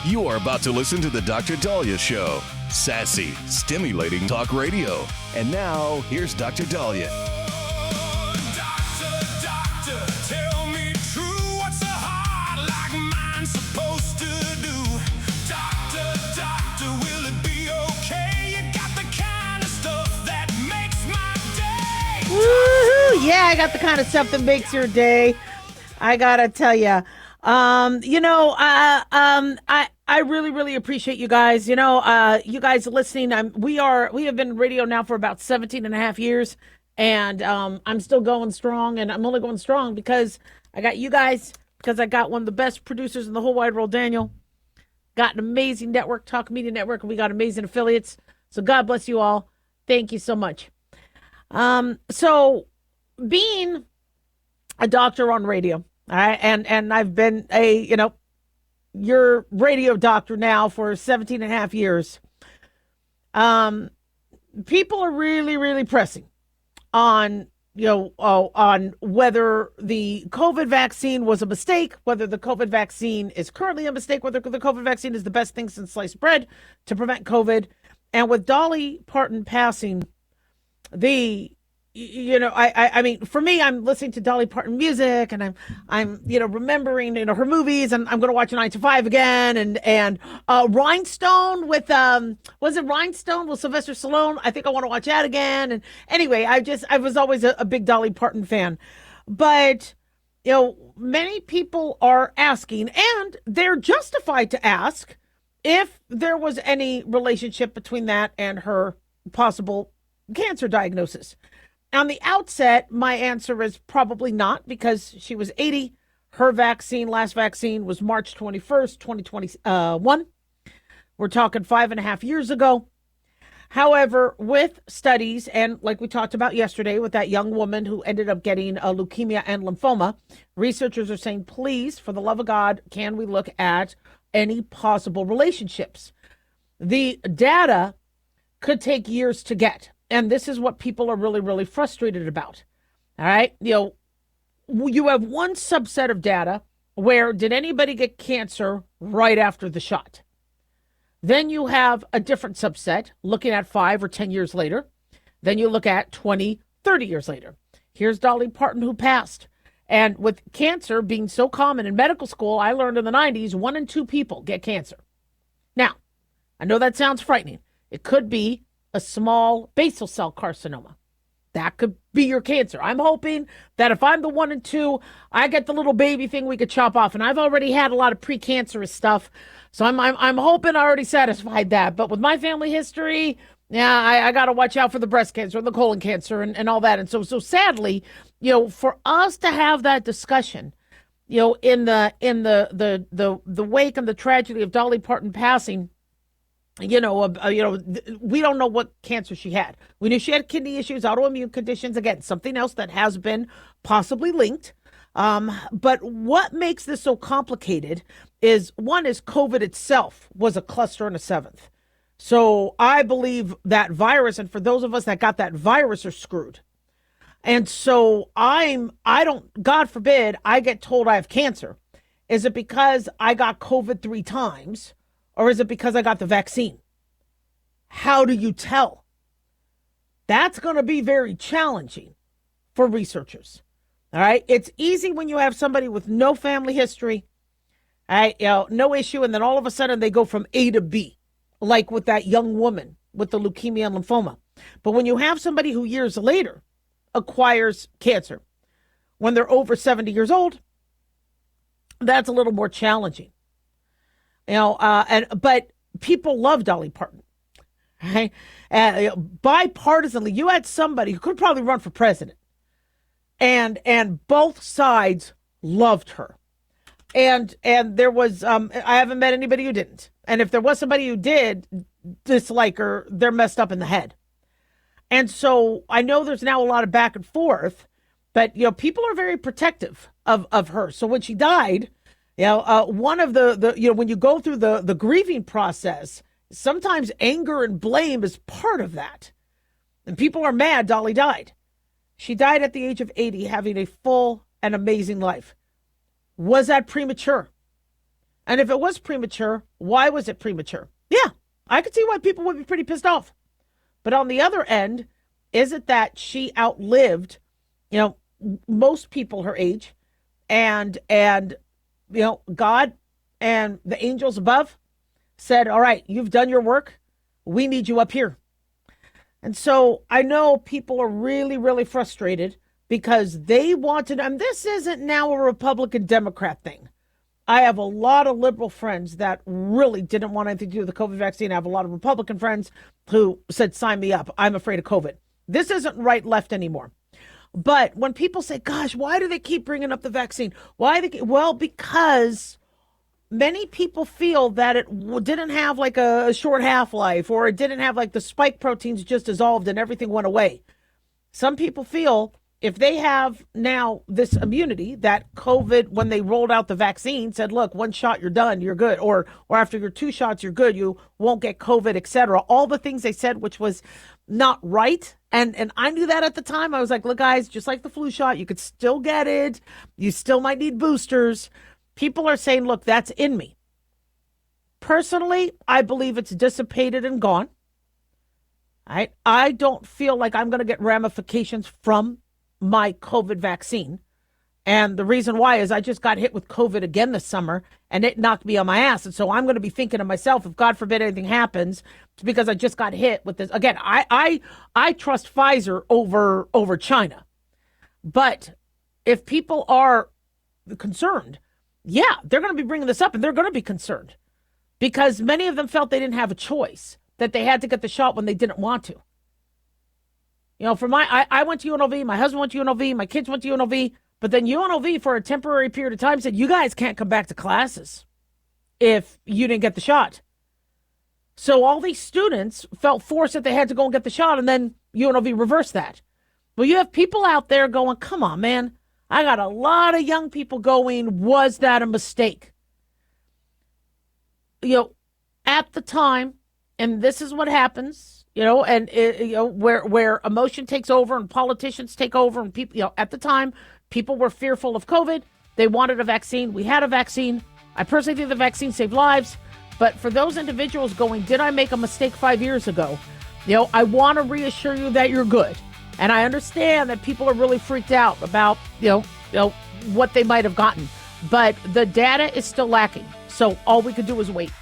You are about to listen to the Dr. Dahlia Show. Sassy, stimulating talk radio. And now, here's Dr. Dahlia. Doctor, tell me true. What's a heart like mine supposed to do? Doctor, will it be okay? You got the kind of stuff that makes my day. Woohoo! Yeah, I got the kind of stuff that makes your day. I gotta tell you. I really, really appreciate you guys. You guys listening. We have been radio now for about 17 and a half years, and I'm still going strong, and I'm only going strong because I got you guys, because I got one of the best producers in the whole wide world, Daniel. Got an amazing network, Talk Media Network, and we got amazing affiliates. So God bless you all. Thank you so much. So being a doctor on radio, all right, and I've been your radio doctor now for 17 and a half years. People are really, really pressing on, on whether the COVID vaccine was a mistake, whether the COVID vaccine is currently a mistake, whether the COVID vaccine is the best thing since sliced bread to prevent COVID. And with Dolly Parton passing, I mean, for me, I'm listening to Dolly Parton music, and I'm remembering, her movies, and I'm going to watch 9 to 5 again, and Rhinestone with, was it Rhinestone with Sylvester Stallone? I think I want to watch that again. And anyway, I was always a big Dolly Parton fan, but, many people are asking, and they're justified to ask, if there was any relationship between that and her possible cancer diagnosis. On the outset, my answer is probably not, because she was 80. Her last vaccine was March 21st, 2021. We're talking 5.5 years ago. However, with studies, and like we talked about yesterday with that young woman who ended up getting leukemia and lymphoma, researchers are saying, please, for the love of God, can we look at any possible relationships? The data could take years to get. And this is what people are really, really frustrated about. All right. You have one subset of data where did anybody get cancer right after the shot? Then you have a different subset looking at 5 or 10 years later. Then you look at 20, 30 years later. Here's Dolly Parton, who passed. And with cancer being so common in medical school, I learned in the 90s, 1 in 2 people get cancer. Now, I know that sounds frightening. It could be a small basal cell carcinoma. That could be your cancer. I'm hoping that if I'm the 1 and 2, I get the little baby thing we could chop off. And I've already had a lot of precancerous stuff. So I'm hoping I already satisfied that. But with my family history, yeah, I got to watch out for the breast cancer and the colon cancer and all that. And so sadly, for us to have that discussion, in the wake and the tragedy of Dolly Parton passing, we don't know what cancer she had. We knew she had kidney issues, autoimmune conditions, again, something else that has been possibly linked. But what makes this so complicated is, one is COVID itself was a cluster in a seventh. So I believe that virus, and for those of us that got that virus, are screwed. And so God forbid, I get told I have cancer. Is it because I got COVID 3 times? Or is it because I got the vaccine? How do you tell? That's going to be very challenging for researchers. All right. It's easy when you have somebody with no family history, all right, no issue. And then all of a sudden they go from A to B, like with that young woman with the leukemia and lymphoma. But when you have somebody who years later acquires cancer, when they're over 70 years old, that's a little more challenging. But people love Dolly Parton. Right? Bipartisanly, you had somebody who could probably run for president, and both sides loved her. And there was, I haven't met anybody who didn't. And if there was somebody who did dislike her, they're messed up in the head. And so I know there's now a lot of back and forth, but people are very protective of her. So when she died, one of the when you go through the grieving process, sometimes anger and blame is part of that. And people are mad Dolly died. She died at the age of 80, having a full and amazing life. Was that premature? And if it was premature, why was it premature? Yeah, I could see why people would be pretty pissed off. But on the other end, is it that she outlived, most people her age, and God and the angels above said, all right, you've done your work. We need you up here. And so I know people are really, really frustrated because they wanted, and this isn't now a Republican Democrat thing. I have a lot of liberal friends that really didn't want anything to do with the COVID vaccine. I have a lot of Republican friends who said, sign me up. I'm afraid of COVID. This isn't right left anymore. But when people say, gosh, why do they keep bringing up the vaccine? Well, because many people feel that it didn't have like a short half-life, or it didn't have like the spike proteins just dissolved and everything went away. Some people feel if they have now this immunity that COVID, when they rolled out the vaccine, said, look, one shot, you're done, you're good. Or after your 2 shots, you're good. You won't get COVID, etc. All the things they said, which was not right. And I knew that at the time. I was like, look, guys, just like the flu shot, you could still get it. You still might need boosters. People are saying, look, that's in me. Personally, I believe it's dissipated and gone. I don't feel like I'm going to get ramifications from my COVID vaccine. And the reason why is I just got hit with COVID again this summer, and it knocked me on my ass. And so I'm going to be thinking to myself, if God forbid anything happens, it's because I just got hit with this. Again, I trust Pfizer over China. But if people are concerned, yeah, they're going to be bringing this up, and they're going to be concerned because many of them felt they didn't have a choice, that they had to get the shot when they didn't want to. I went to UNLV, my husband went to UNLV, my kids went to UNLV, but then UNLV for a temporary period of time said, you guys can't come back to classes if you didn't get the shot. So all these students felt forced that they had to go and get the shot, and then UNLV reversed that. Well, you have people out there going, come on, man. I got a lot of young people going, was that a mistake? At the time, and this is what happens, where emotion takes over and politicians take over, and people, at the time, people were fearful of COVID. They wanted a vaccine. We had a vaccine. I personally think the vaccine saved lives. But for those individuals going, did I make a mistake 5 years ago? I want to reassure you that you're good. And I understand that people are really freaked out about, what they might have gotten. But the data is still lacking. So all we could do is wait.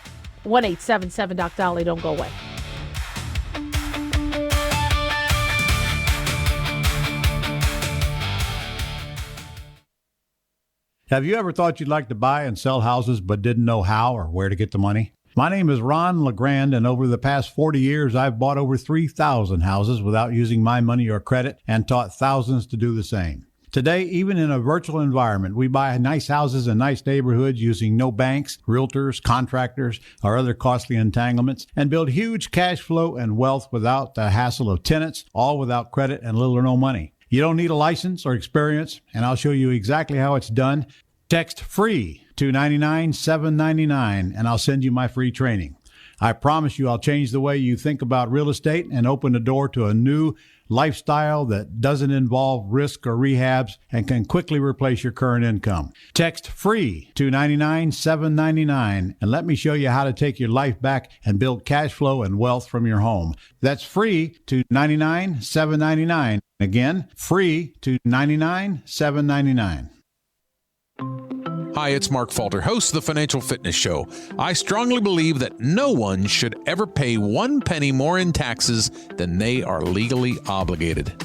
1-877-DOC-DOLLY. Don't go away. Have you ever thought you'd like to buy and sell houses but didn't know how or where to get the money? My name is Ron LeGrand, and over the past 40 years, I've bought over 3,000 houses without using my money or credit and taught thousands to do the same. Today, even in a virtual environment, we buy nice houses in nice neighborhoods using no banks, realtors, contractors, or other costly entanglements, and build huge cash flow and wealth without the hassle of tenants, all without credit and little or no money. You don't need a license or experience, and I'll show you exactly how it's done. Text FREE to 99799, and I'll send you my free training. I promise you I'll change the way you think about real estate and open the door to a new lifestyle that doesn't involve risk or rehabs and can quickly replace your current income. Text FREE to 99799 and let me show you how to take your life back and build cash flow and wealth from your home. That's FREE to 99799. Again, FREE to 99799. Hi, it's Mark Falter, host of the Financial Fitness Show. I strongly believe that no one should ever pay 1 penny more in taxes than they are legally obligated.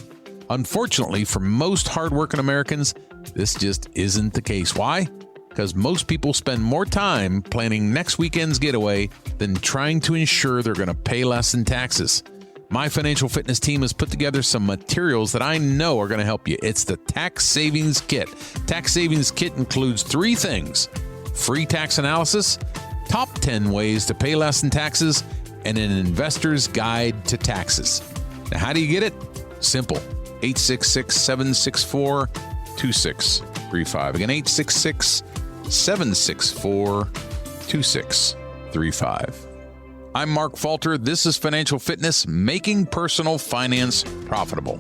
Unfortunately, for most hardworking Americans, this just isn't the case. Why? Because most people spend more time planning next weekend's getaway than trying to ensure they're going to pay less in taxes. My financial fitness team has put together some materials that I know are going to help you. It's the Tax Savings Kit. Tax Savings Kit includes 3 things: free tax analysis, top 10 ways to pay less in taxes, and an investor's guide to taxes. Now, how do you get it? Simple. 866-764-2635. Again, 866-764-2635. I'm Mark Falter. This is Financial Fitness, making personal finance profitable.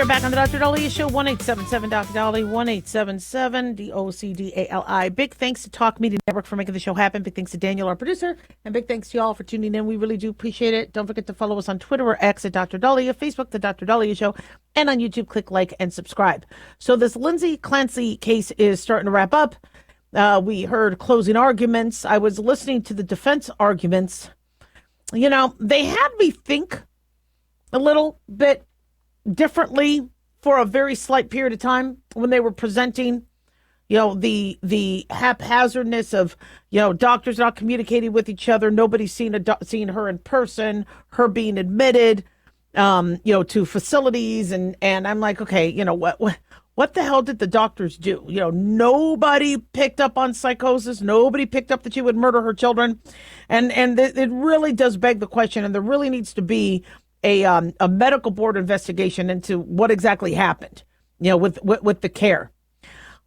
are back on the Dr. Dahlia Show, 1-877 Dr. Dahlia, 1-877 DOCDALI. Big thanks to Talk Media Network for making the show happen. Big thanks to Daniel, our producer, and big thanks to y'all for tuning in. We really do appreciate it. Don't forget to follow us on Twitter or X at Dr. Dahlia, Facebook, The Dr. Dahlia Show, and on YouTube, click like and subscribe. So this Lindsey Clancy case is starting to wrap up. We heard closing arguments. I was listening to the defense arguments. You know, they had me think a little bit differently for a very slight period of time when they were presenting, you know, the haphazardness of, you know, doctors not communicating with each other, nobody seeing her in person, her being admitted, you know, to facilities, and I'm like, okay, you know, what the hell did the doctors do? You know, nobody picked up on psychosis, nobody picked up that she would murder her children, and it really does beg the question, and there really needs to be a medical board investigation into what exactly happened, you know, with the care.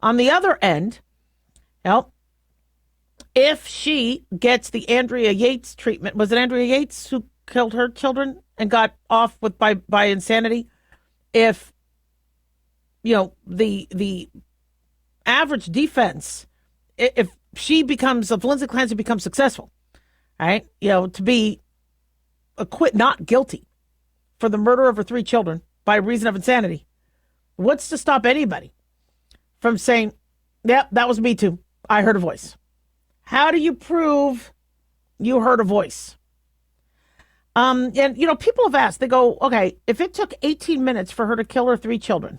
On the other end, well, if she gets the Andrea Yates treatment, was it Andrea Yates who killed her children and got off with by insanity? If, you know, the average defense, if Lindsey Clancy becomes successful, right, you know, to be not guilty for the murder of her 3 children by reason of insanity, what's to stop anybody from saying, yep, that was me too. I heard a voice. How do you prove you heard a voice? And, you know, people have asked, they go, okay, if it took 18 minutes for her to kill her 3 children,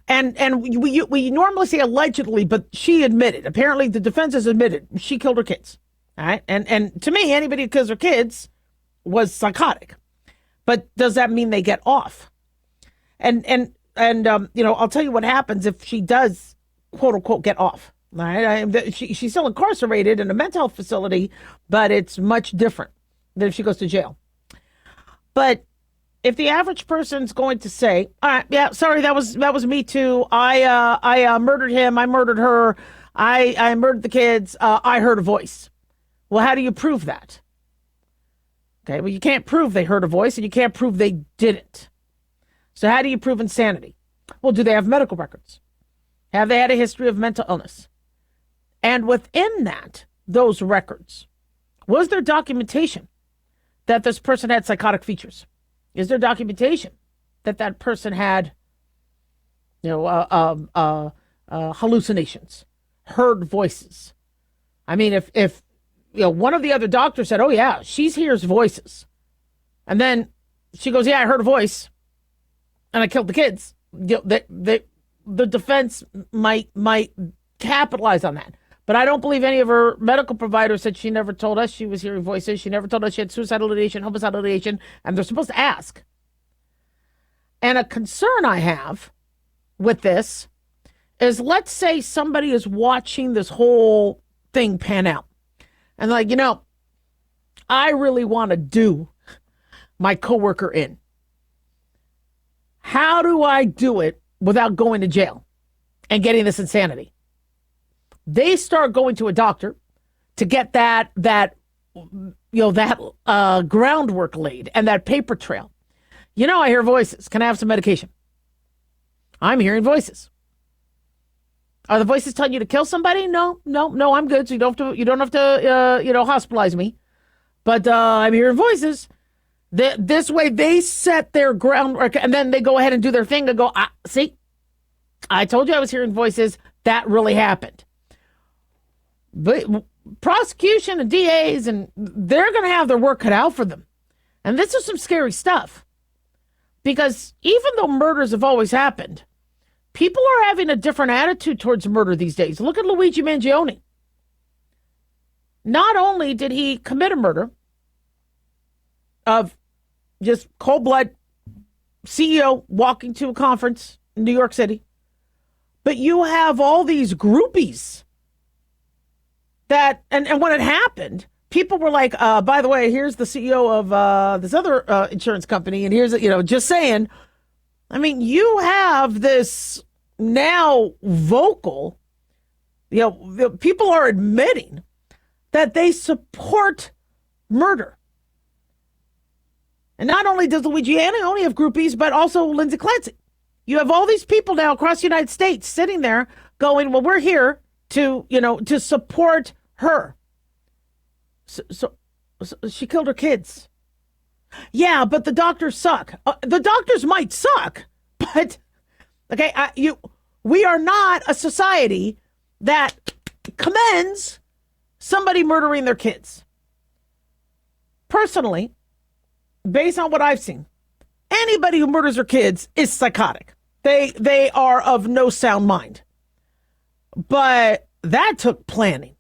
and we normally say allegedly, but she admitted, apparently the defense has admitted she killed her kids. All right. And to me, anybody who kills their kids was psychotic. But does that mean they get off? And you know, I'll tell you what happens if she does, quote unquote, get off. All right, she's still incarcerated in a mental health facility, but it's much different than if she goes to jail. But if the average person's going to say, all right, yeah, sorry, that was me too. I murdered him. I murdered her. I murdered the kids. I heard a voice. Well, how do you prove that? Okay, well, you can't prove they heard a voice, and you can't prove they didn't. So how do you prove insanity? Well, do they have medical records? Have they had a history of mental illness? And within those records, was there documentation that this person had psychotic features? Is there documentation that person had, you know, hallucinations, heard voices? I mean, if you know, one of the other doctors said, oh, yeah, she hears voices. And then she goes, yeah, I heard a voice and I killed the kids. You know, the defense might capitalize on that. But I don't believe any of her medical providers said she never told us she was hearing voices. She never told us she had suicidal ideation, homicidal ideation, and they're supposed to ask. And a concern I have with this is, let's say somebody is watching this whole thing pan out. And like, you know, I really want to do my coworker in. How do I do it without going to jail and getting this insanity? They start going to a doctor to get that groundwork laid and that paper trail. You know, I hear voices. Can I have some medication? I'm hearing voices. Are the voices telling you to kill somebody? No, I'm good. So you don't have to hospitalize me. But I'm hearing voices. This way they set their groundwork, and then they go ahead and do their thing and go, see, I told you I was hearing voices. That really happened. But prosecution and DAs, and they're going to have their work cut out for them. And this is some scary stuff. Because even though murders have always happened, people are having a different attitude towards murder these days. Look at Luigi Mangione. Not only did he commit a murder of just cold blood, CEO walking to a conference in New York City, but you have all these groupies that, and when it happened, people were like, by the way, here's the CEO of this other insurance company, and here's, just saying. I mean, you have this now vocal, people are admitting that they support murder. And not only does Luigi Mangione have groupies, but also Lindsey Clancy. you have all these people now across the United States sitting there going, well, we're here to, to support her. So she killed her kids. Yeah, but the doctors suck. The doctors might suck, but okay, we are not a society that commends somebody murdering their kids. Personally, based on what I've seen, anybody who murders their kids is psychotic. They are of no sound mind. But that took planning.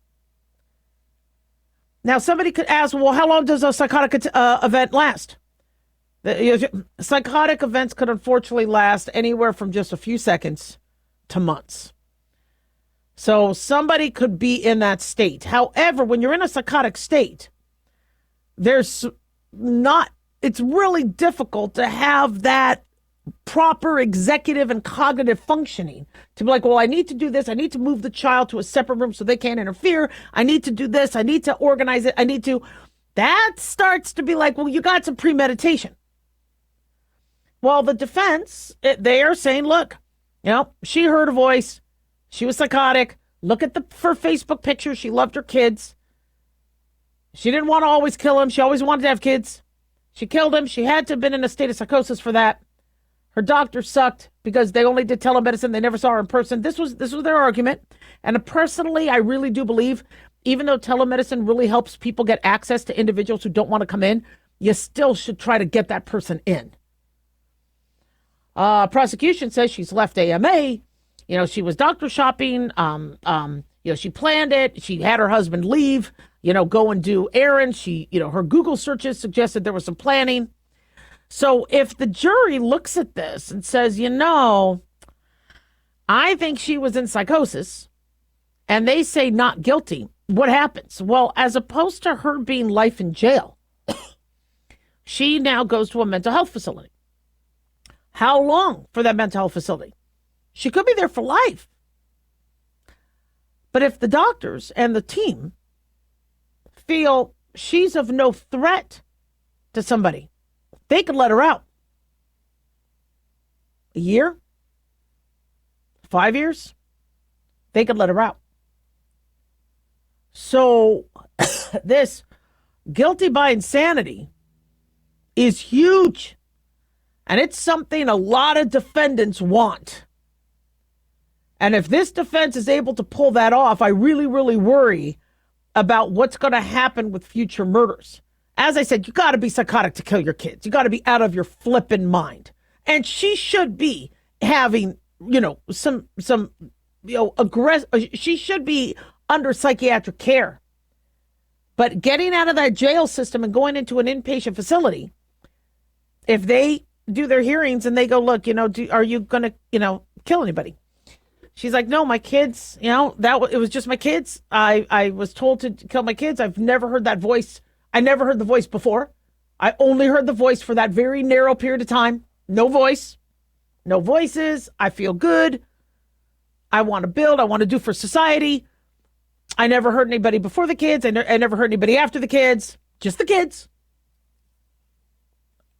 Now, somebody could ask, well, how long does a psychotic event last? Psychotic events could unfortunately last anywhere from just a few seconds to months. So somebody could be in that state. However, when you're in a psychotic state, it's really difficult to have that proper executive and cognitive functioning to be like, well, I need to do this. I need to move the child to a separate room so they can't interfere. I need to do this. I need to organize it. That starts to be like, well, you got some premeditation. Well, the defense, they are saying, look, she heard a voice. She was psychotic. Look at her Facebook pictures. She loved her kids. She didn't want to always kill him. She always wanted to have kids. She killed him. She had to have been in a state of psychosis for that. Her doctor sucked because they only did telemedicine. They never saw her in person. This was their argument. And personally, I really do believe, even though telemedicine really helps people get access to individuals who don't want to come in, you still should try to get that person in. Prosecution says she's left AMA. She was doctor shopping. She planned it. She had her husband leave, go and do errands. Her Google searches suggested there was some planning. So if the jury looks at this and says, I think she was in psychosis, and they say not guilty, what happens? Well, as opposed to her being life in jail, she now goes to a mental health facility. How long for that mental health facility? She could be there for life. But if the doctors and the team feel she's of no threat to somebody, they could let her out. A year? 5 years? They could let her out. So this guilty by insanity is huge. And it's something a lot of defendants want. And if this defense is able to pull that off, I really, really worry about what's going to happen with future murders. As I said, you got to be psychotic to kill your kids. You got to be out of your flippin' mind. And she should be having, some aggressive. She should be under psychiatric care. But getting out of that jail system and going into an inpatient facility, if they do their hearings and they go, look, are you going to, kill anybody? She's like, no, my kids, it was just my kids. I was told to kill my kids. I've never heard that voice. I never heard the voice before. I only heard the voice for that very narrow period of time. No voice, no voices. I feel good. I want to build. I want to do for society. I never heard anybody before the kids. I never heard anybody after the kids. Just the kids.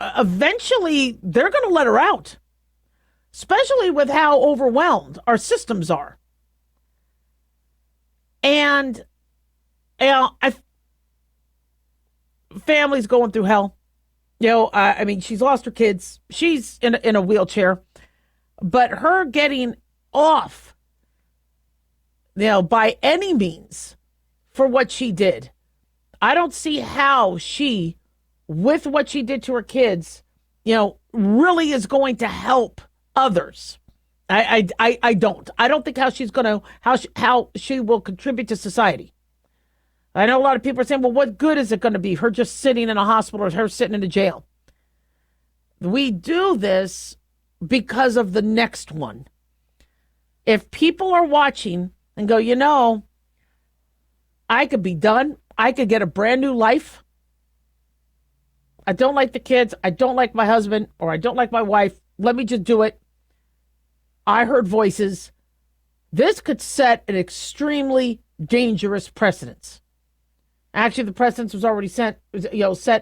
Eventually, they're going to let her out, especially with how overwhelmed our systems are. And family's going through hell. She's lost her kids. She's in a wheelchair. But her getting off, by any means for what she did, I don't see how she, with what she did to her kids, really is going to help others. I don't. I don't think how she's going to, how she will contribute to society. I know a lot of people are saying, well, what good is it going to be? Her just sitting in a hospital or her sitting in a jail. We do this because of the next one. If people are watching and go, I could be done. I could get a brand new life. I don't like the kids. I don't like my husband, or I don't like my wife. Let me just do it. I heard voices. This could set an extremely dangerous precedence. Actually, the precedence was already set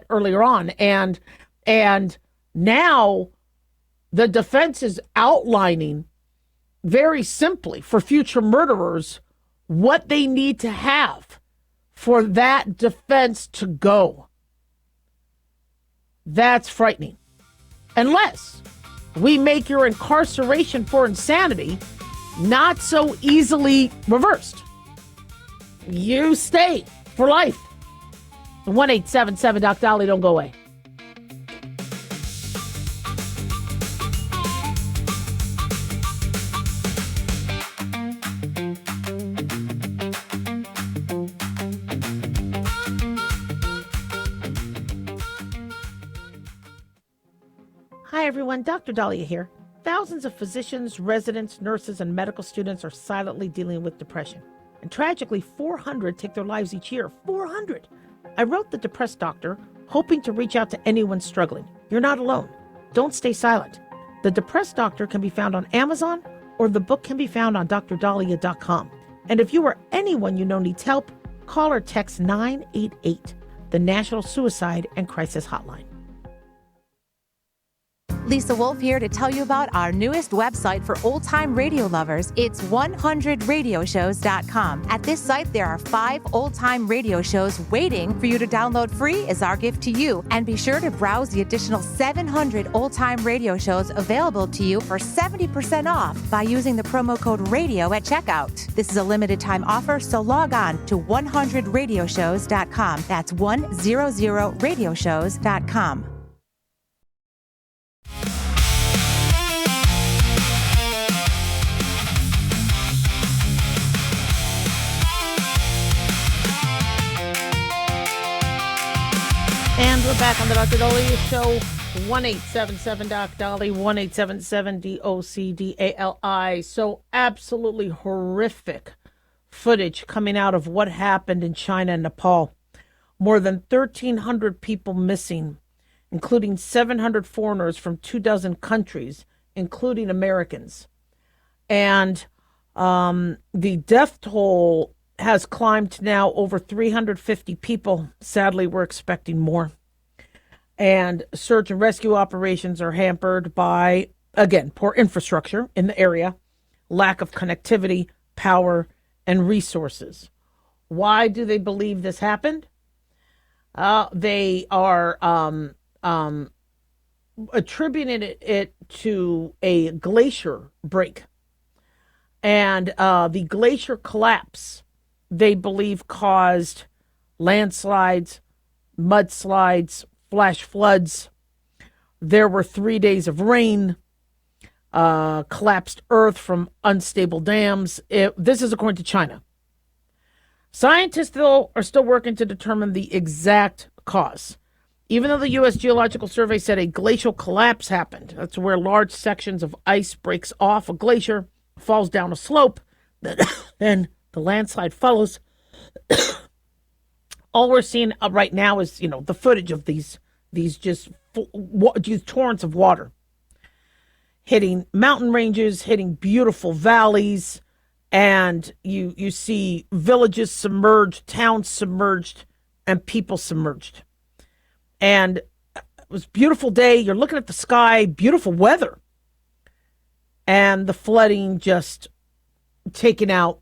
earlier on, and now The defense is outlining very simply for future murderers what they need to have for that defense to go. That's frightening. Unless we make your incarceration for insanity not so easily reversed. You stay for life. 1-877 Doc Dolly, don't go away. Hi, everyone. Dr. Dahlia here. Thousands of physicians, residents, nurses, and medical students are silently dealing with depression. And tragically, 400 take their lives each year. 400! I wrote The Depressed Doctor, hoping to reach out to anyone struggling. You're not alone. Don't stay silent. The Depressed Doctor can be found on Amazon, or the book can be found on drdahlia.com. And if you or anyone you know needs help, call or text 988, the National Suicide and Crisis Hotline. Lisa Wolf here to tell you about our newest website for old-time radio lovers. It's 100radioshows.com. At this site, there are 5 old-time radio shows waiting for you to download free as our gift to you. And be sure to browse the additional 700 old-time radio shows available to you for 70% off by using the promo code RADIO at checkout. This is a limited-time offer, so log on to 100radioshows.com. That's 100radioshows.com. And we're back on the Dr. Dahlia Show. 1-877 Doc Dolly, 1-877 DOCDALI. So absolutely horrific footage coming out of what happened in China and Nepal. More than 1,300 people missing, including 700 foreigners from 24 countries, including Americans. And the death toll has climbed to now over 350 people. Sadly, we're expecting more. And search and rescue operations are hampered by, again, poor infrastructure in the area, lack of connectivity, power, and resources. Why do they believe this happened? They are attributing it to a glacier break. And the glacier collapse, they believe, caused landslides, mudslides, flash floods. There were 3 days of rain, collapsed earth from unstable dams. This is according to China. Scientists, though, are still working to determine the exact cause. Even though the U.S. Geological Survey said a glacial collapse happened, that's where large sections of ice breaks off a glacier, falls down a slope, then the landslide follows. All we're seeing right now is, the footage of these torrents of water hitting mountain ranges, hitting beautiful valleys, and you see villages submerged, towns submerged, and people submerged. And it was a beautiful day. You're looking at the sky, beautiful weather, and the flooding just taking out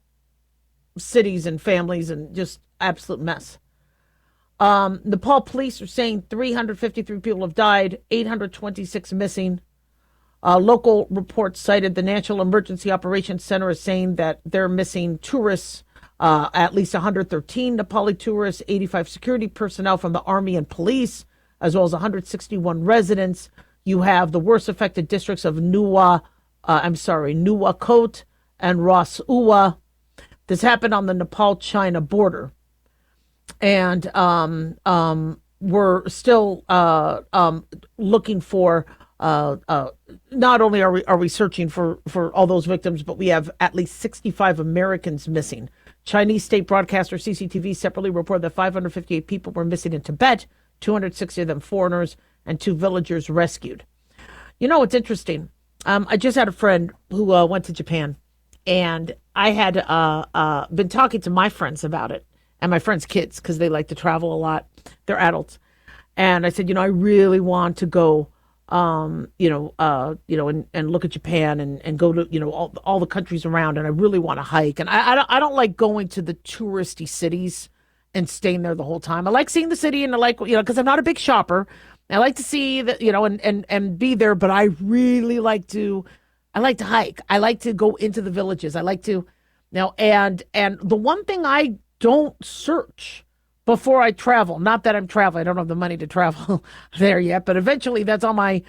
cities and families, and just absolute mess. Nepal police are saying 353 people have died, 826 missing. Local reports cited the National Emergency Operations Center as saying that they're missing tourists, at least 113 Nepali tourists, 85 security personnel from the army and police, as well as 161 residents. You have the worst affected districts of Nuwakot and Rasuwa. This happened on the Nepal-China border. And we're still looking for, not only are we searching for all those victims, but we have at least 65 Americans missing. Chinese state broadcaster CCTV separately reported that 558 people were missing in Tibet, 260 of them foreigners, and 2 villagers rescued. It's interesting. I just had a friend who went to Japan, and I had been talking to my friends about it, and my friends' kids, because they like to travel a lot. They're adults. And I said, I really want to go and look at Japan and go to, all the countries around. And I really want to hike. And I don't like going to the touristy cities and staying there the whole time. I like seeing the city and I like, because I'm not a big shopper. I like to see that, and be there, but I really I like to hike. I like to go into the villages. I like to, and the one thing I don't search before I travel, not that I'm traveling, I don't have the money to travel there yet, but eventually that's on my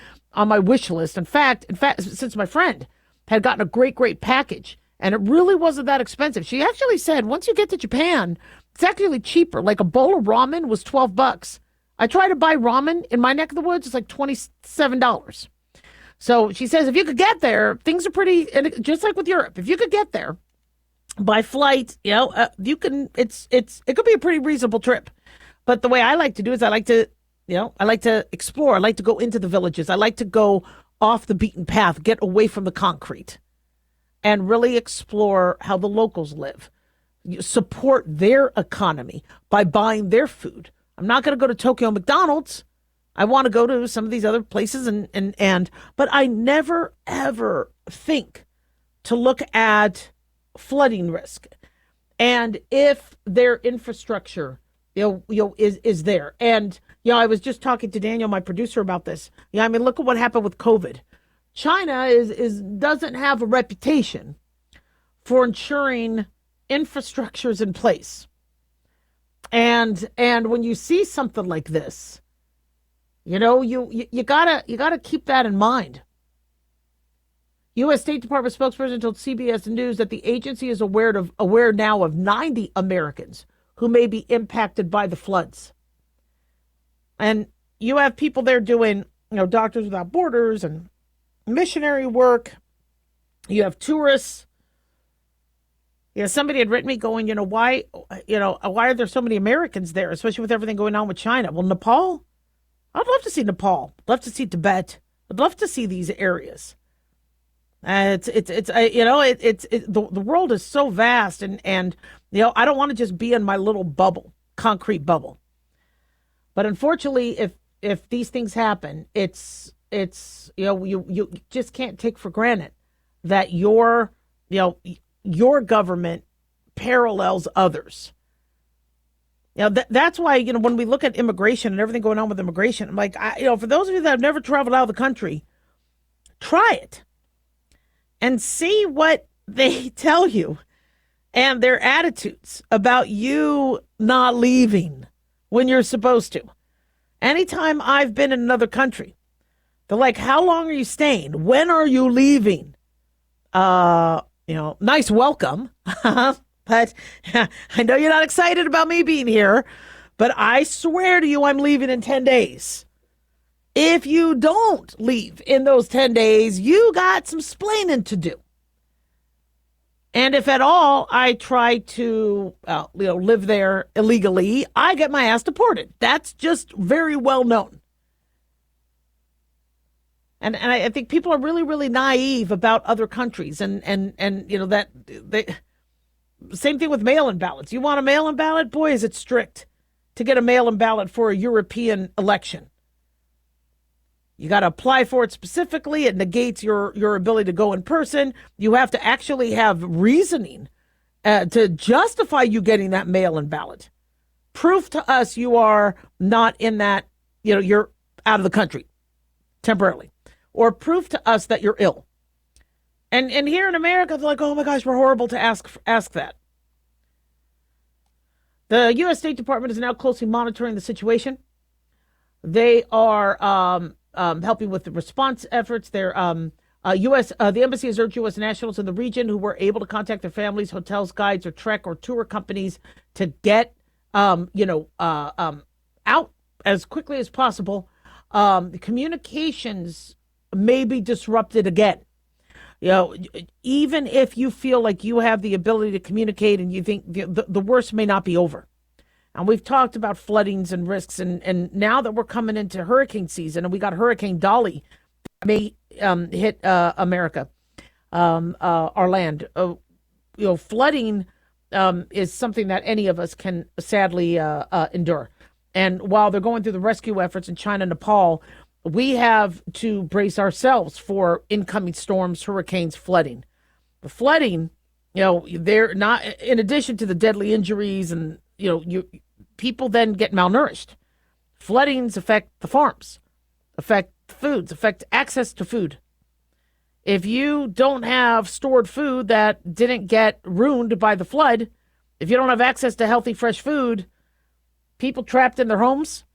wish list. In fact, since my friend had gotten a great package and it really wasn't that expensive. She actually said, once you get to Japan, it's actually cheaper. Like a bowl of ramen was $12. I try to buy ramen in my neck of the woods. It's like $27. So she says, if you could get there, things are pretty, and just like with Europe, if you could get there by flight, you can, it could be a pretty reasonable trip. But the way I like to do is I like to explore. I like to go into the villages. I like to go off the beaten path, get away from the concrete and really explore how the locals live. You support their economy by buying their food. I'm not going to go to Tokyo McDonald's. I want to go to some of these other places but I never ever think to look at flooding risk and if their infrastructure is there. And I was just talking to Daniel, my producer, about this. Look at what happened with COVID. China doesn't have a reputation for ensuring infrastructure's in place. And when you see something like this, you gotta keep that in mind. U.S. State Department spokesperson told CBS News that the agency is aware now of 90 Americans who may be impacted by the floods. And you have people there doing, Doctors Without Borders and missionary work. You have tourists. Somebody had written me going, why are there so many Americans there, especially with everything going on with China? Well, Nepal, I'd love to see Nepal. I'd love to see Tibet. I'd love to see these areas. The world is so vast, and I don't want to just be in my little bubble, concrete bubble. But unfortunately, if these things happen, it's you just can't take for granted that your government parallels others. That's why, when we look at immigration and everything going on with immigration, I'm like, for those of you that have never traveled out of the country, try it and see what they tell you and their attitudes about you not leaving when you're supposed to. Anytime I've been in another country, they're like, how long are you staying? When are you leaving? Nice welcome. But I know you're not excited about me being here, but I swear to you, I'm leaving in 10 days. If you don't leave in those 10 days, you got some splaining to do. And if at all I try to live there illegally, I get my ass deported. That's just very well known. And I think people are really, really naive about other countries. And that they, same thing with mail-in ballots. You want a mail-in ballot? Boy, is it strict to get a mail-in ballot for a European election. You got to apply for it specifically. It negates your ability to go in person. You have to actually have reasoning to justify you getting that mail-in ballot. Proof to us you are not in that, you're out of the country temporarily. Or proof to us that you're ill. And here in America, they're like, oh my gosh, we're horrible to ask that. The U.S. State Department is now closely monitoring the situation. They are helping with the response efforts. They're the embassy has urged U.S. nationals in the region who were able to contact their families, hotels, guides, or trek or tour companies to get out as quickly as possible. Communications may be disrupted again. Even if you feel like you have the ability to communicate and you think the worst may not be over. And we've talked about floodings and risks. And now that we're coming into hurricane season and we got Hurricane Dolly may hit America, our land. Flooding is something that any of us can sadly endure. And while they're going through the rescue efforts in China and Nepal, we have to brace ourselves for incoming storms, hurricanes, flooding. The flooding, they're not, in addition to the deadly injuries and, people then get malnourished. Floodings affect the farms, affect the foods, affect access to food. If you don't have stored food that didn't get ruined by the flood, if you don't have access to healthy, fresh food, people trapped in their homes,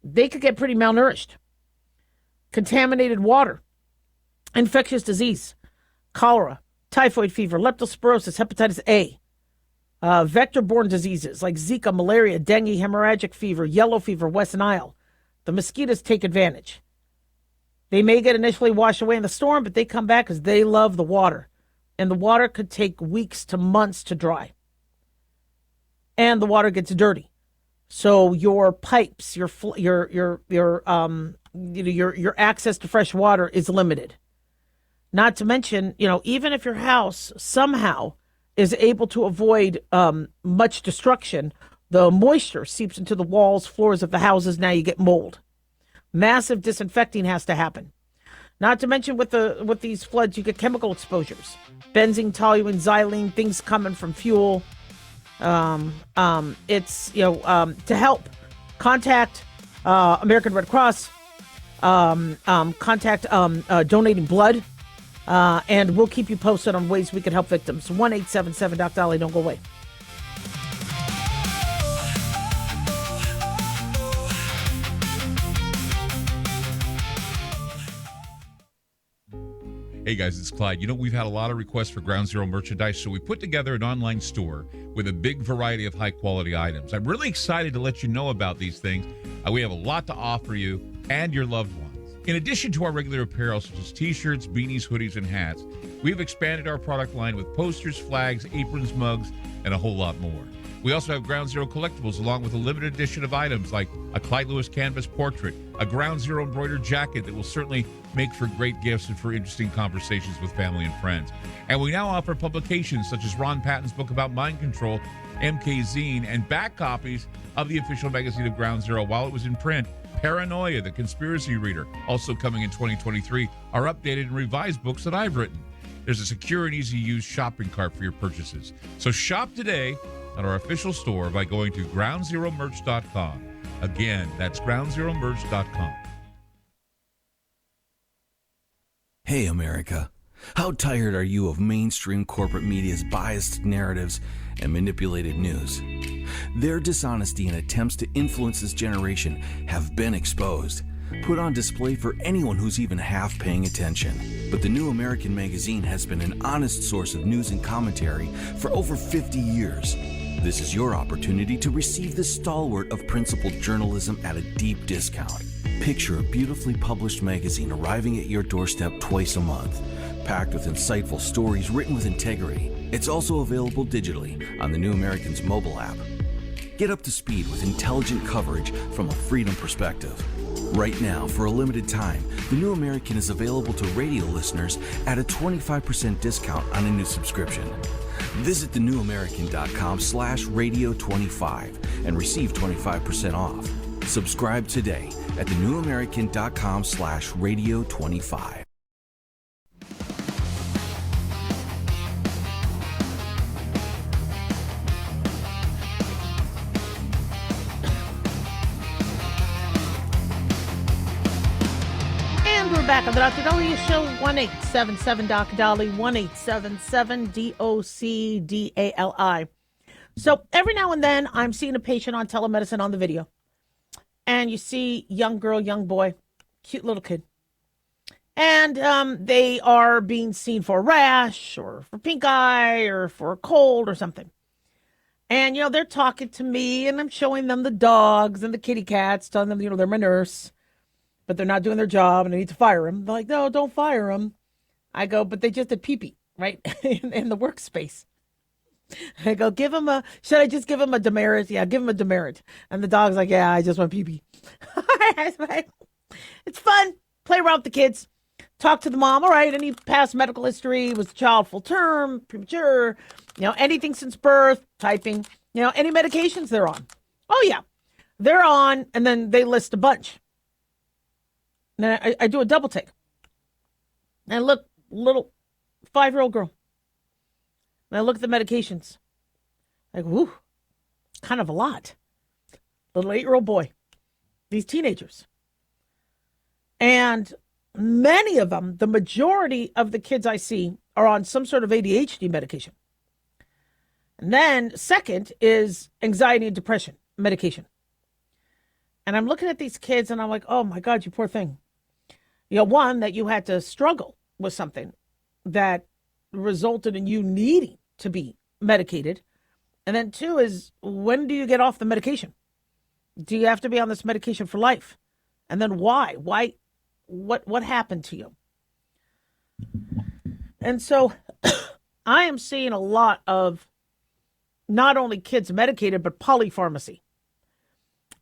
they could get pretty malnourished. Contaminated water, infectious disease, cholera, typhoid fever, leptospirosis, hepatitis A, vector-borne diseases like Zika, malaria, dengue, hemorrhagic fever, yellow fever, West Nile. The mosquitoes take advantage. They may get initially washed away in the storm, but they come back because they love the water. And the water could take weeks to months to dry. And the water gets dirty. So your pipes, your access to fresh water is limited. Not to mention, even if your house somehow is able to avoid much destruction, the moisture seeps into the walls, floors of the houses. Now you get mold. Massive disinfecting has to happen. Not to mention with these floods, you get chemical exposures. Benzene, toluene, xylene, things coming from fuel. It's, to help, contact American Red Cross, contact donating blood, and we'll keep you posted on ways we can help victims. 1-877-DOC-DOLLY. Don't go away. Hey guys, it's Clyde. We've had a lot of requests for Ground Zero merchandise, so we put together an online store with a big variety of high-quality items. I'm really excited to let you know about these things. We have a lot to offer you and your loved ones. In addition to our regular apparel, such as t-shirts, beanies, hoodies, and hats, we've expanded our product line with posters, flags, aprons, mugs, and a whole lot more. We also have Ground Zero collectibles, along with a limited edition of items like a Clyde Lewis canvas portrait, a Ground Zero embroidered jacket that will certainly make for great gifts and for interesting conversations with family and friends. And we now offer publications such as Ron Patton's book about mind control, MK Zine, and back copies of the official magazine of Ground Zero while it was in print. Paranoia, the Conspiracy Reader, also coming in 2023, are updated and revised books that I've written. There's a secure and easy-to-use shopping cart for your purchases. So shop today at our official store by going to groundzeromerch.com. Again, that's groundzeromerch.com. Hey, America. How tired are you of mainstream corporate media's biased narratives and manipulated news? Their dishonesty and attempts to influence this generation have been exposed, put on display for anyone who's even half paying attention. But the New American Magazine has been an honest source of news and commentary for over 50 years. This is your opportunity to receive the stalwart of principled journalism at a deep discount. Picture a beautifully published magazine arriving at your doorstep twice a month, packed with insightful stories written with integrity. It's also available digitally on the New American's mobile app. Get up to speed with intelligent coverage from a freedom perspective. Right now, for a limited time, the New American is available to radio listeners at a 25% discount on a new subscription. Visit thenewamerican.com/radio25 and receive 25% off. Subscribe today at thenewamerican.com/radio25. And we're back on the Dr. Dolly Show, 1-877-DOC-DOLLY, 1-877-DOC-DALI. So every now and then I'm seeing a patient on telemedicine on the video. And you see young girl, young boy, cute little kid. And they are being seen for a rash or for pink eye or for a cold or something. And, they're talking to me and I'm showing them the dogs and the kitty cats, telling them, they're my nurse. But they're not doing their job and I need to fire them. They're like, no, don't fire them. I go, but they just did pee-pee, right? in the workspace. I go, should I just give him a demerit? Yeah, give him a demerit. And the dog's like, yeah, I just want pee-pee. It's fun. Play around with the kids. Talk to the mom. All right, any past medical history? Was the child full term, premature? Anything since birth, typing. Any medications they're on? Oh, yeah. They're on, and then they list a bunch. And then I do a double take. And I look, little 5-year-old girl. And I look at the medications. Like, whoo, kind of a lot. Little 8-year-old boy. These teenagers. And many of them, the majority of the kids I see are on some sort of ADHD medication. And then second is anxiety and depression medication. And I'm looking at these kids and I'm like, oh my God, you poor thing. One, that you had to struggle with something that resulted in you needing to be medicated. And then two is, when do you get off the medication? Do you have to be on this medication for life? And then why? Why? What happened to you? And so I am seeing a lot of not only kids medicated, but polypharmacy.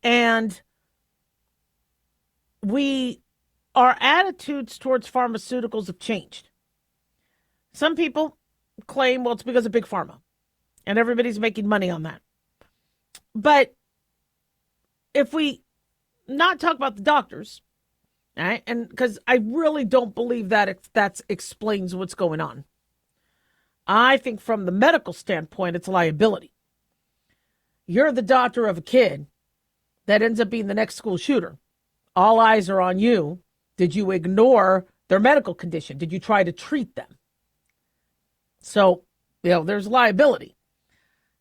And our attitudes towards pharmaceuticals have changed. Some people claim, well, it's because of big pharma and everybody's making money on that. But if we not talk about the doctors, all right, and because I really don't believe that explains what's going on. I think from the medical standpoint, it's liability. You're the doctor of a kid that ends up being the next school shooter. All eyes are on you. Did you ignore their medical condition? Did you try to treat them? So, there's liability.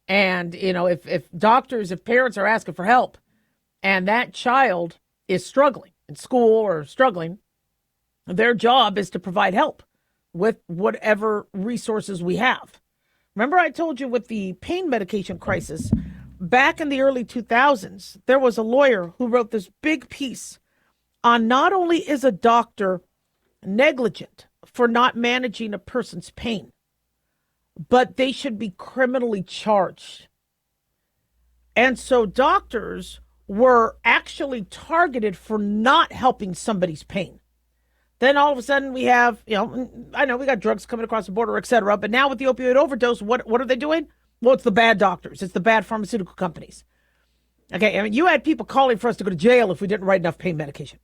And, if parents are asking for help and that child is struggling in school or struggling, their job is to provide help with whatever resources we have. Remember I told you with the pain medication crisis, back in the early 2000s, there was a lawyer who wrote this big piece on not only is a doctor negligent for not managing a person's pain, but they should be criminally charged. And so doctors were actually targeted for not helping somebody's pain. Then all of a sudden we have, I know we got drugs coming across the border, et cetera, but now with the opioid overdose, what are they doing? Well, it's the bad doctors. It's the bad pharmaceutical companies. Okay, I mean, you had people calling for us to go to jail if we didn't write enough pain medication.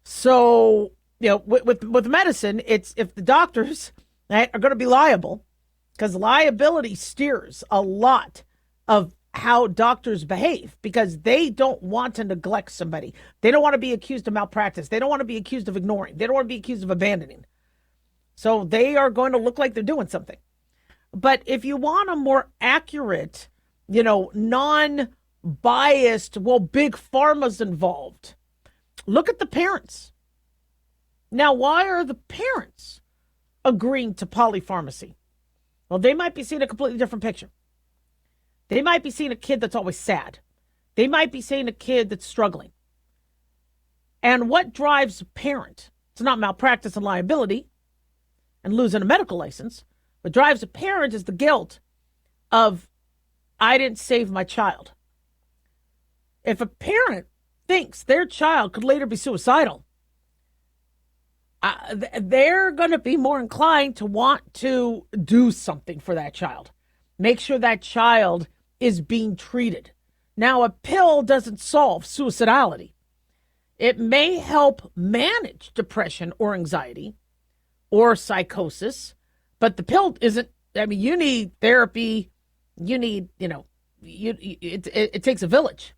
So, with medicine, it's if the doctors are going to be liable, because liability steers a lot of how doctors behave, because they don't want to neglect somebody. They don't want to be accused of malpractice. They don't want to be accused of ignoring. They don't want to be accused of abandoning. So they are going to look like they're doing something. But if you want a more accurate, non-biased, big pharma's involved, look at the parents. Now, why are the parents agreeing to polypharmacy? Well, they might be seeing a completely different picture. They might be seeing a kid that's always sad. They might be seeing a kid that's struggling. And what drives a parent? It's not malpractice and liability and losing a medical license. What drives a parent is the guilt of, I didn't save my child. If a parent thinks their child could later be suicidal, they're going to be more inclined to want to do something for that child. Make sure that child is being treated. Now, a pill doesn't solve suicidality. It may help manage depression or anxiety or psychosis, but the pill isn't. I mean, you need therapy. You need, it takes a village.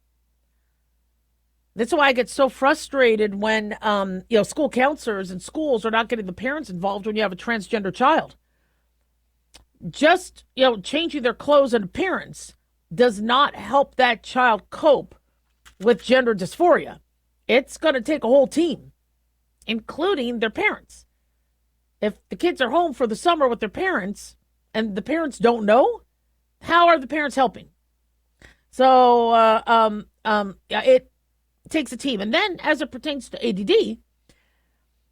That's why I get so frustrated when, school counselors and schools are not getting the parents involved when you have a transgender child. Just, changing their clothes and appearance does not help that child cope with gender dysphoria. It's going to take a whole team, including their parents. If the kids are home for the summer with their parents and the parents don't know, how are the parents helping? So, it takes a team. And then as it pertains to ADD,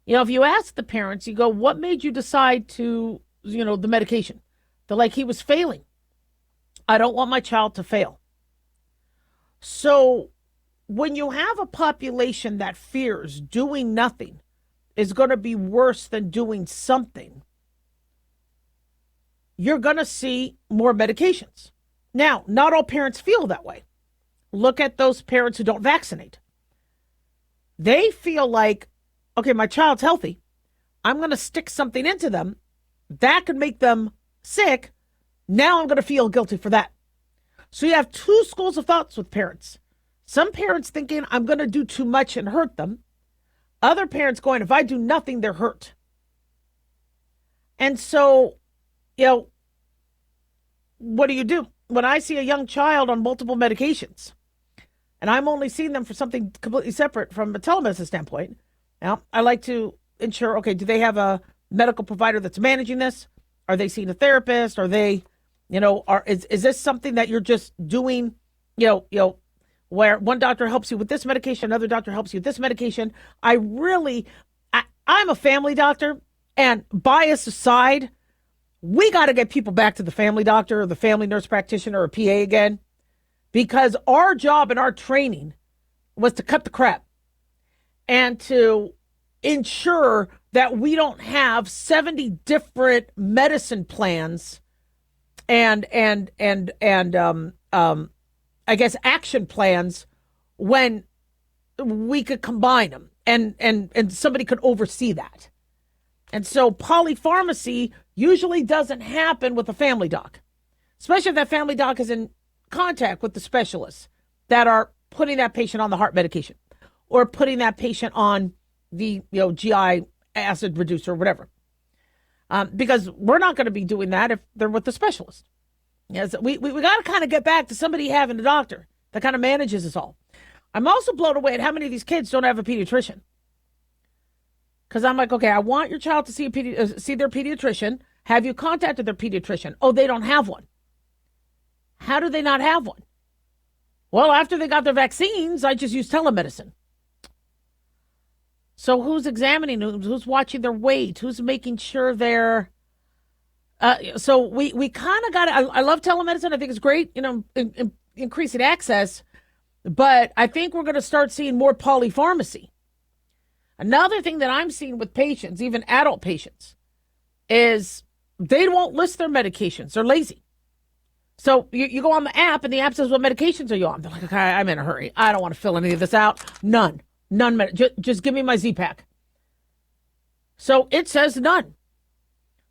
if you ask the parents, you go, what made you decide to, the medication? They're like, he was failing. I don't want my child to fail. So when you have a population that fears doing nothing is going to be worse than doing something, you're going to see more medications. Now, not all parents feel that way. Look at those parents who don't vaccinate. They feel like, okay, my child's healthy. I'm going to stick something into them that could make them sick. Now I'm going to feel guilty for that. So you have two schools of thoughts with parents. Some parents thinking I'm going to do too much and hurt them. Other parents going, if I do nothing, they're hurt. And so, what do? When I see a young child on multiple medications, and I'm only seeing them for something completely separate from a telemedicine standpoint, now I like to ensure, okay, do they have a medical provider that's managing this? Are they seeing a therapist? Are they, is this something that you're just doing, where one doctor helps you with this medication, another doctor helps you with this medication? I'm a family doctor, and bias aside, we got to get people back to the family doctor or the family nurse practitioner or PA again, because our job and our training was to cut the crap and to ensure that we don't have 70 different medicine plans and I guess action plans when we could combine them and somebody could oversee that. And so polypharmacy usually doesn't happen with a family doc, especially if that family doc is in contact with the specialists that are putting that patient on the heart medication or putting that patient on the GI acid reducer or whatever. Because we're not going to be doing that if they're with the specialist. Yes, we got to kind of get back to somebody having a doctor that kind of manages us all. I'm also blown away at how many of these kids don't have a pediatrician. Because I'm like, okay, I want your child to see their pediatrician. Have you contacted their pediatrician? Oh, they don't have one. How do they not have one? Well, after they got their vaccines, I just use telemedicine. So who's examining them? Who's watching their weight? Who's making sure they're... so we kind of got to... I love telemedicine. I think it's great, increasing access. But I think we're going to start seeing more polypharmacy. Another thing that I'm seeing with patients, even adult patients, is they won't list their medications. They're lazy. So you go on the app, and the app says, what medications are you on? They're like, okay, I'm in a hurry. I don't want to fill any of this out. None. Just give me my Z-Pack. So it says none.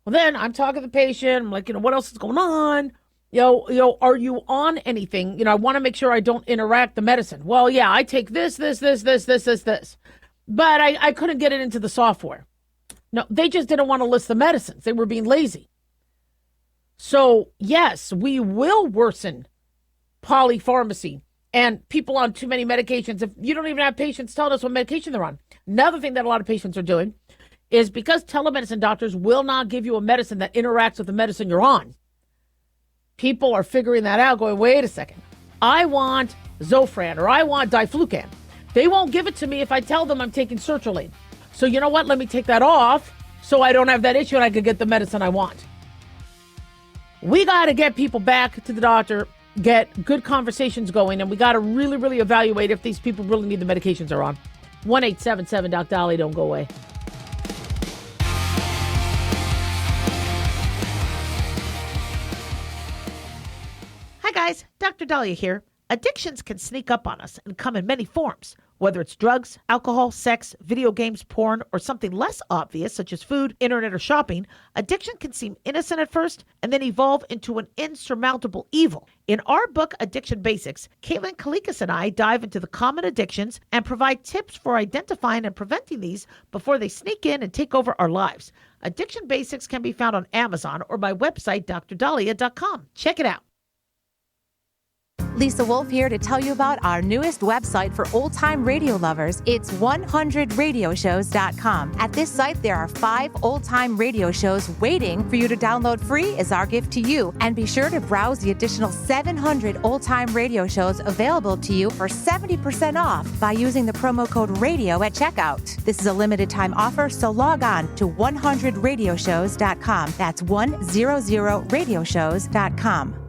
Well, then I'm talking to the patient. I'm like, what else is going on? Are you on anything? I want to make sure I don't interact the medicine. Well, yeah, I take this. But I couldn't get it into the software. No, they just didn't want to list the medicines. They were being lazy. So, yes, we will worsen polypharmacy and people on too many medications. If you don't even have patients telling us what medication they're on. Another thing that a lot of patients are doing is because telemedicine doctors will not give you a medicine that interacts with the medicine you're on. People are figuring that out, going, wait a second. I want Zofran or I want Diflucan. They won't give it to me if I tell them I'm taking sertraline. So you know what? Let me take that off so I don't have that issue and I can get the medicine I want. We got to get people back to the doctor, get good conversations going, and we got to really, really evaluate if these people really need the medications they're on. 1-877-Doc-Dolly, don't go away. Hi guys, Dr. Dahlia here. Addictions can sneak up on us and come in many forms, whether it's drugs, alcohol, sex, video games, porn, or something less obvious such as food, internet, or shopping. Addiction can seem innocent at first and then evolve into an insurmountable evil. In our book, Addiction Basics, Caitlin Kalikas and I dive into the common addictions and provide tips for identifying and preventing these before they sneak in and take over our lives. Addiction Basics can be found on Amazon or my website, drdahlia.com. Check it out. Lisa Wolf here to tell you about our newest website for old-time radio lovers. It's 100radioshows.com. At this site, there are 5 old-time radio shows waiting for you to download free as our gift to you. And be sure to browse the additional 700 old-time radio shows available to you for 70% off by using the promo code RADIO at checkout. This is a limited-time offer, so log on to 100radioshows.com. That's 100radioshows.com.